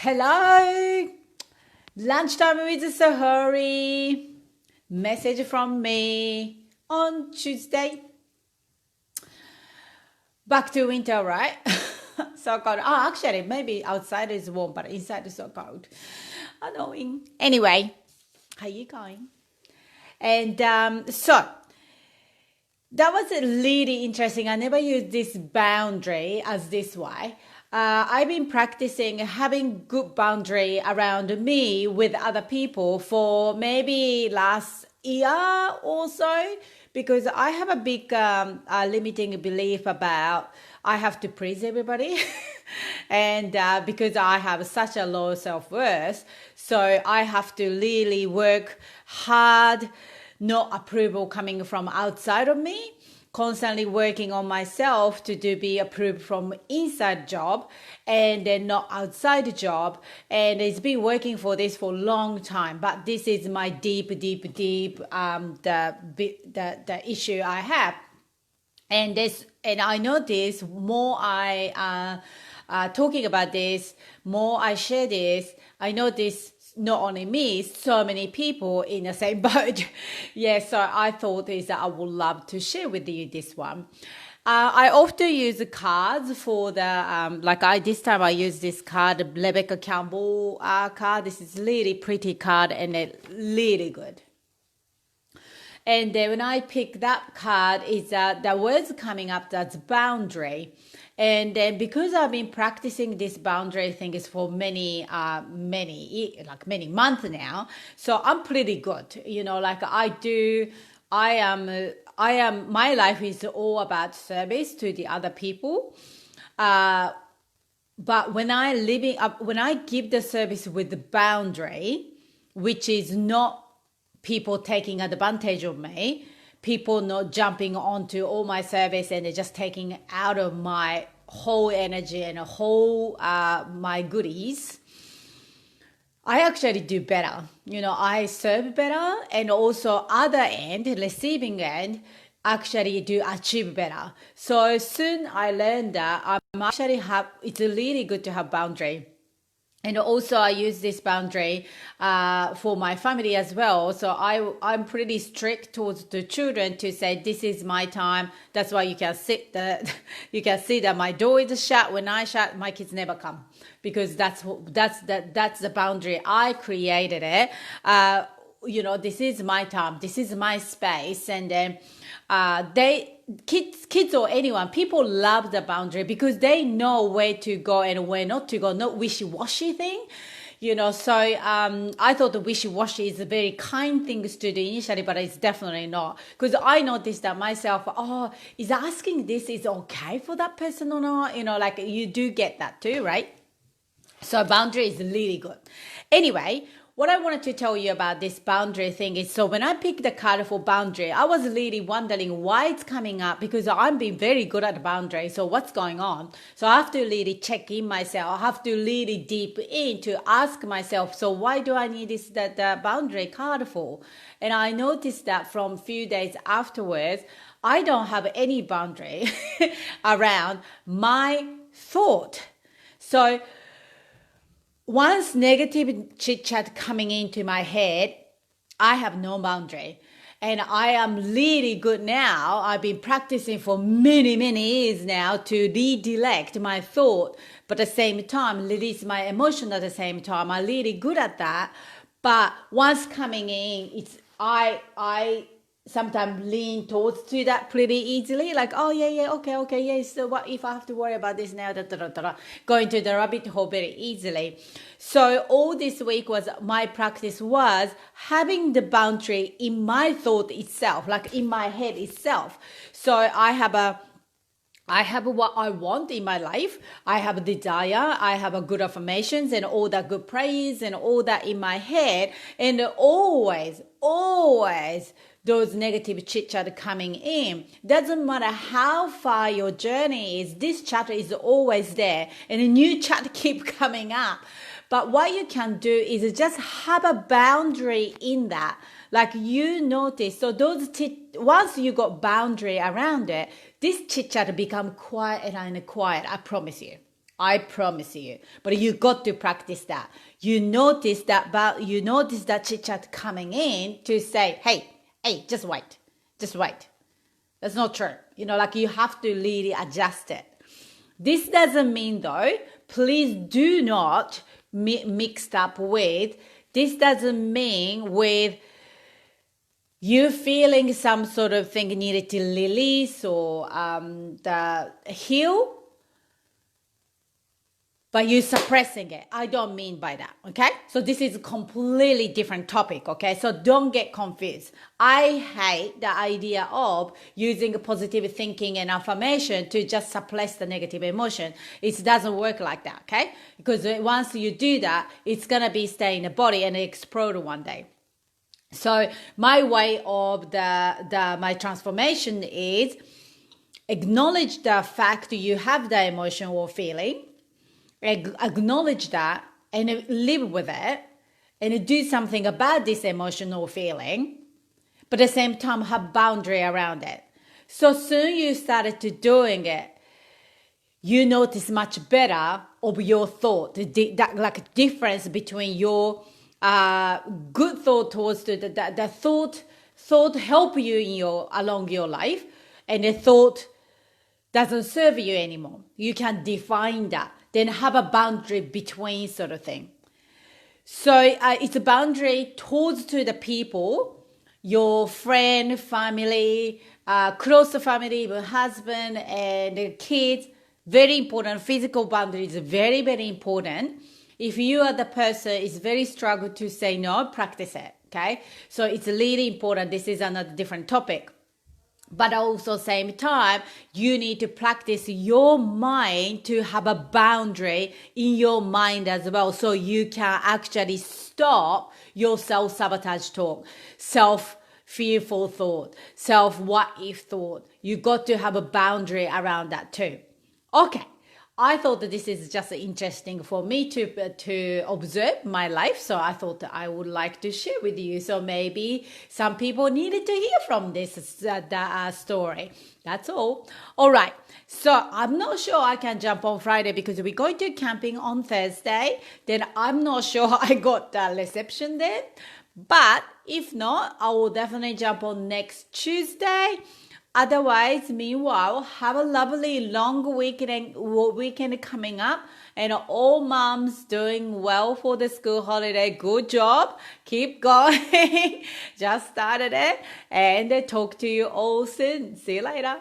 Hello, lunchtime with Sahari. Message from me on Tuesday. Back to winter, right? So cold. Oh, actually, maybe outside is warm, but inside is so cold. Annoying. Anyway, how you going? And so that was really interesting. I never used this boundary as this way. I've been practicing having good boundary around me with other people for maybe last year or so because I have a big limiting belief about I have to please everybody. And because I have such a low self-worth, so I have to really work hard, no approval coming from outside of me, constantly working on myself to do be approved from inside job and then not outside job. And it's been working for this for a long time, but this is my deep the issue I have. And I notice more I talking about this, more I share this, I notice not only me, so many people in the same boat. Yeah, so I thought is that I would love to share with you this one. I often use the cards for the like I this time I use this card, Rebecca Campbell card. This is really pretty card and it really good. And then when I pick that card, is the words coming up that's boundary. And then because I've been practicing this boundary thing is for many months now, so I'm pretty good. Like my life is all about service to the other people. But when I give the service with the boundary, which is not people taking advantage of me, people not jumping onto all my service and just taking out of my whole energy and whole my goodies, I actually do better. I serve better, and also other end, receiving end, actually do achieve better. So soon I learned that it's really good to have boundary. And also I use this boundary for my family as well. So I'm pretty strict towards the children to say, this is my time. That's why you can you can see that my door is shut. When I shut, my kids never come, because that's the boundary. I created it. This is my time. This is my space. And then kids or anyone, people love the boundary because they know where to go and where not to go, not wishy-washy thing. So I thought the wishy-washy is a very kind thing to do initially, but it's definitely not, because I noticed that myself. Oh, is asking this is okay for that person or not? Like you do get that too, right? So boundary is really good. Anyway, what I wanted to tell you about this boundary thing is, so when I picked the card for boundary, I was really wondering why it's coming up, because I'm being very good at boundary. So what's going on? So I have to really check in myself. I have to really deep in to ask myself, so why do I need the boundary card for? And I noticed that from few days afterwards, I don't have any boundary around my thought. So once negative chit chat coming into my head, I have no boundary. And I am really good now. I've been practicing for many years now to redirect my thought, but at the same time, release my emotion at the same time. I'm really good at that. But once coming in, I sometimes lean towards to that pretty easily, like, oh yeah, okay, yeah, so what if I have to worry about this now, going to the rabbit hole very easily. So all this week was my practice was having the boundary in my thought itself, like in my head itself. So I have what I want in my life. I have a desire. I have a good affirmations and all that good praise and all that in my head. And always those negative chit chat coming in. Doesn't matter how far your journey is, this chat is always there and a new chat keep coming up. But what you can do is just have a boundary in that. Like you notice, so once you got boundary around it, this chit chat become quiet and quiet. I promise you. I promise you. But you got to practice that. You notice that chit chat coming in to say, hey, just wait. Just wait. That's not true. Like you have to really adjust it. This doesn't mean though, please do not mixed up with, this doesn't mean with you feeling some sort of thing needed to release or heal, but you're suppressing it. I don't mean by that, okay? So this is a completely different topic, okay? So don't get confused. I hate the idea of using positive thinking and affirmation to just suppress the negative emotion. It doesn't work like that, okay? Because once you do that, it's gonna be stay in the body and explode one day. So my way of my transformation is acknowledge the fact you have the emotion or feeling, acknowledge that and live with it and do something about this emotional feeling, but at the same time have boundary around it. So soon you started to doing it, you notice much better of your thought, that like difference between your good thought towards the thought help you along your life, and the thought doesn't serve you anymore. You can define that. Then have a boundary between sort of thing. So it's a boundary towards to the people, your friend, family, close family, even husband and the kids. Very important. Physical boundary is very, very important. If you are the person is very struggle to say no, practice it. Okay. So it's really important. This is another different topic. But also same time, you need to practice your mind to have a boundary in your mind as well. So you can actually stop your self-sabotage talk, self-fearful thought, self-what-if thought. You got to have a boundary around that too. Okay. I thought that this is just interesting for me to observe my life. So I thought that I would like to share with you. So maybe some people needed to hear from this story. That's all. All right. So I'm not sure I can jump on Friday because we're going to camping on Thursday. Then I'm not sure I got the reception there. But if not, I will definitely jump on next Tuesday. Otherwise, meanwhile, have a lovely long weekend coming up, and all moms doing well for the school holiday. Good job. Keep going. Just started it, and talk to you all soon. See you later.